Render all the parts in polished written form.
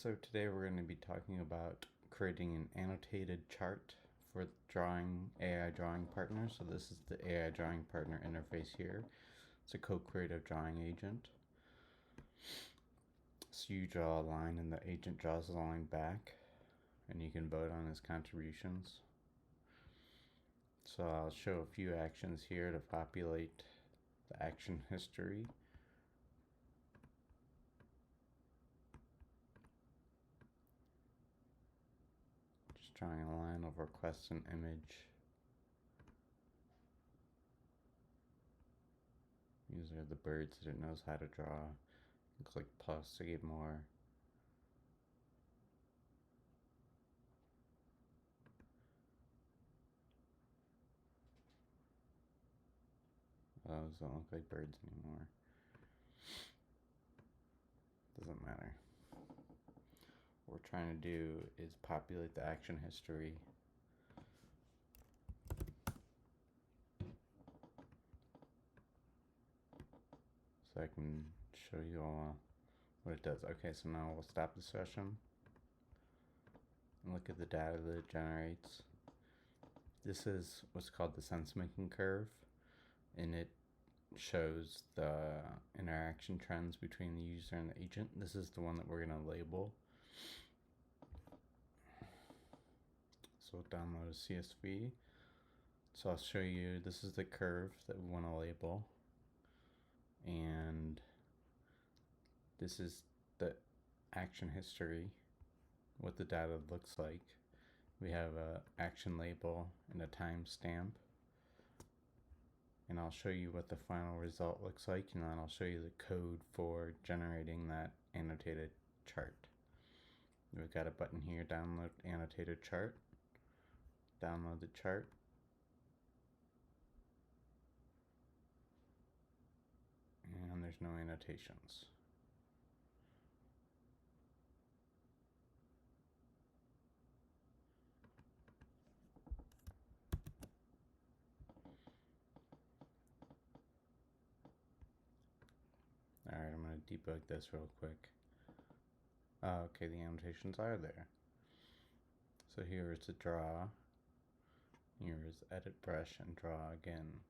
So today we're going to be talking about creating an annotated chart for drawing AI drawing partner. So this is the AI drawing partner interface here. It's a co-creative drawing agent. So you draw a line and the agent draws a line back, and you can vote on his contributions. So I'll show a few actions here to populate the action history. Just drawing a line over request an image. These are the birds that it knows how to draw. Click plus to get more. Those don't look like birds anymore. Doesn't matter. What we're trying to do is populate the action history. So I can show you all what it does. Okay, so now we'll stop the session and look at the data that it generates. This is what's called the sense making curve, and it shows the interaction trends between the user and the agent. This is the one that we're going to label. So we'll download a CSV. So I'll show you, this is the curve that we want to label, and this is the action history, what the data looks like. We have an action label and a timestamp, and I'll show you what the final result looks like, and then I'll show you the code for generating that annotated chart. We've got a button here, download annotated chart. Download the chart. And there's no annotations. Alright, I'm going to debug this real quick. Okay, the annotations are there. So here is a draw. Here is edit brush and draw again.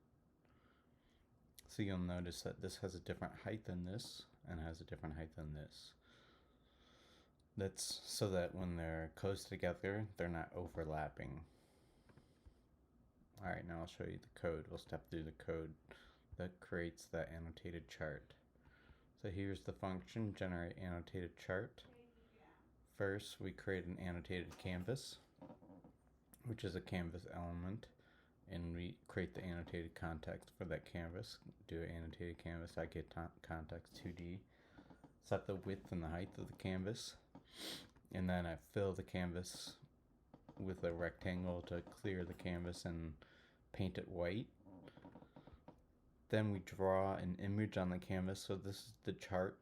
So you'll notice that this has a different height than this, and has a different height than this. That's so that when they're close together, they're not overlapping. Alright, now I'll show you the code. We'll step through the code that creates that annotated chart. So here's the function, generate annotated chart. First, we create an annotated canvas, which is a canvas element, and we create the annotated context for that canvas. Do an annotated canvas, I get context 2D. Set the width and the height of the canvas, and then I fill the canvas with a rectangle to clear the canvas and paint it white. Then we draw an image on the canvas. So this is the chart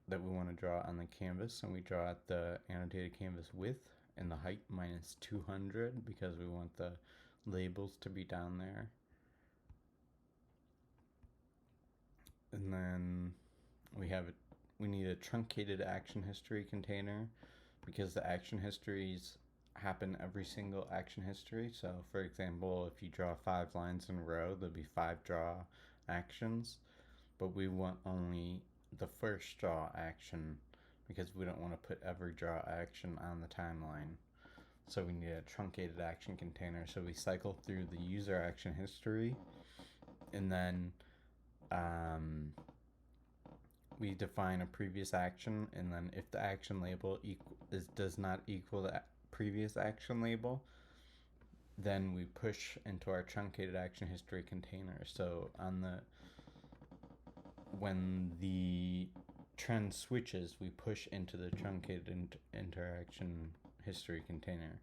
that we want to draw on the canvas, and we draw the annotated canvas width and the height minus 200 because we want the labels to be down there. And then we need a truncated action history container because the action histories happen every single action history. So for example, if you draw 5 lines in a row, there'll be 5 draw actions, but we want only the first draw action because we don't want to put every draw action on the timeline. So we need a truncated action container. So we cycle through the user action history, and then we define a previous action, and then if the action label does not equal the previous action label, then we push into our truncated action history container. So when the trend switches, we push into the truncated interaction history container.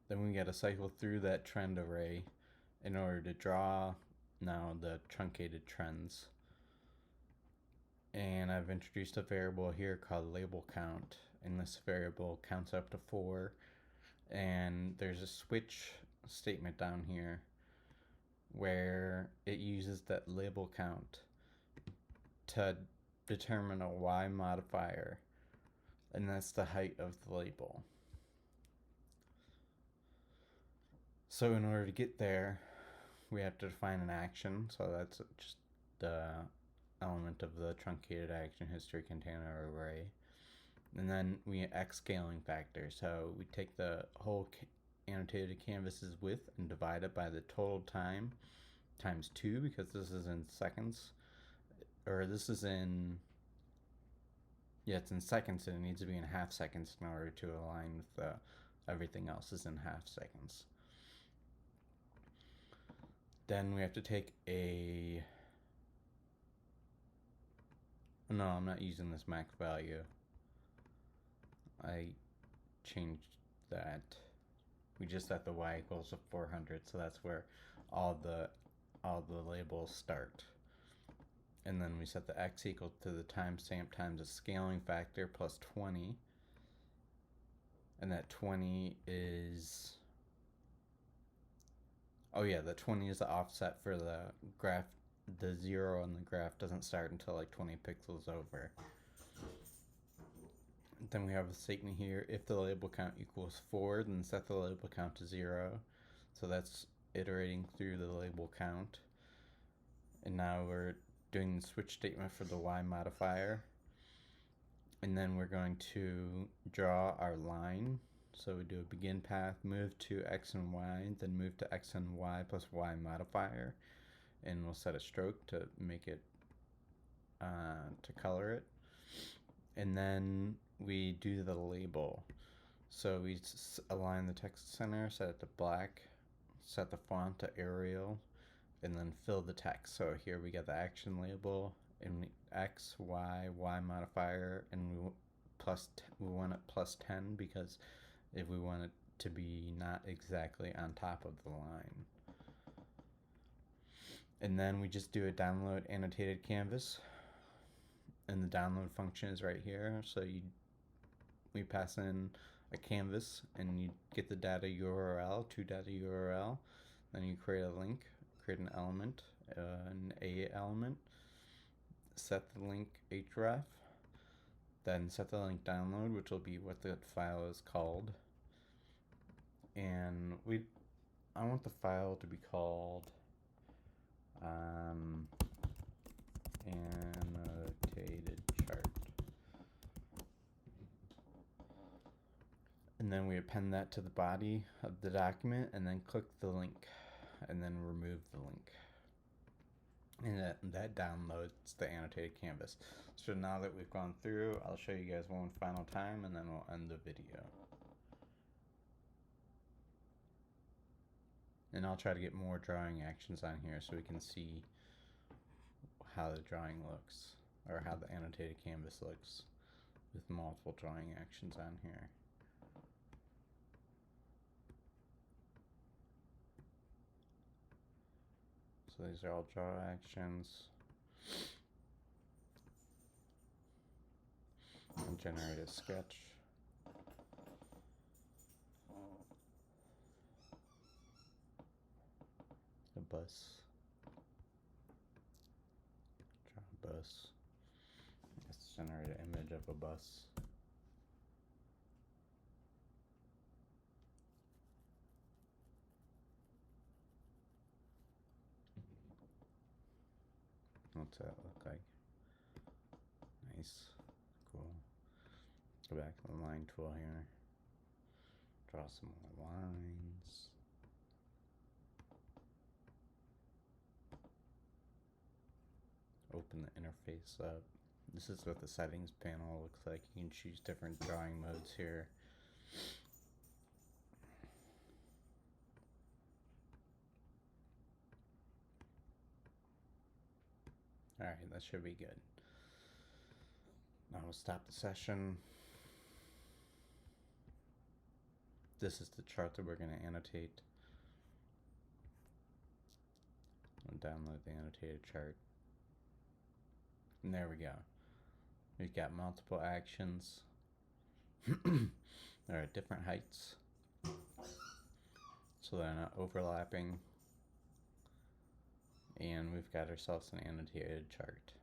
Then we got to cycle through that trend array in order to draw now the truncated trends. And I've introduced a variable here called label count, and this variable counts up to 4, and there's a switch statement down here where it uses that label count to determine a y modifier and that's the height of the label. So in order to get there, we have to define an action. So that's just the element of the truncated action history container array. And then we X scaling factor. So we take the whole annotated canvas's width and divide it by the total time times 2, because this is in seconds. Or this is in, yeah, it's in seconds, and it needs to be in half seconds in order to align with everything else is in half seconds. Then we have to take a, no, I'm not using this max value. I changed that. We just set the y equals to 400, so that's where all the labels start. And then we set the x equal to the timestamp times a scaling factor plus 20. And that 20 is, oh yeah, the 20 is the offset for the graph. The 0 on the graph doesn't start until like 20 pixels over. Then we have a statement here: if the label count equals 4, then set the label count to 0. So that's iterating through the label count. And now we're doing the switch statement for the y modifier. And then we're going to draw our line. So we do a begin path, move to x and y, then move to x and y plus y modifier. And we'll set a stroke to make it, to color it. And then we do the label. So we align the text center, set it to black, set the font to Arial, and then fill the text. So here we get the action label and x, y, y modifier, and we want it plus 10, because if we want it to be not exactly on top of the line. And then we just do a download annotated canvas, and the download function is right here. So we pass in a canvas, and you get the data URL, to data URL. Then you create a link, create an element, an A element, set the link href, then set the link download, which will be what the file is called. And I want the file to be called annotated chart. And then we append that to the body of the document, and then click the link, and then remove the link. And that downloads the annotated canvas. So now that we've gone through, I'll show you guys one final time, and then we'll end the video. And I'll try to get more drawing actions on here so we can see how the drawing looks, or how the annotated canvas looks with multiple drawing actions on here. So these are all draw actions. And generate a sketch. A bus. Draw a bus. Let's generate an image of a bus. What's that look like? Nice. Cool. Go back to the line tool here. Draw some more lines. Open the interface up. This is what the settings panel looks like. You can choose different drawing modes here. Alright, that should be good. Now we'll stop the session. This is the chart that we're going to annotate. I'll download the annotated chart. And there we go. We've got multiple actions. They're at different heights, so they're not overlapping. And we've got ourselves an annotated chart.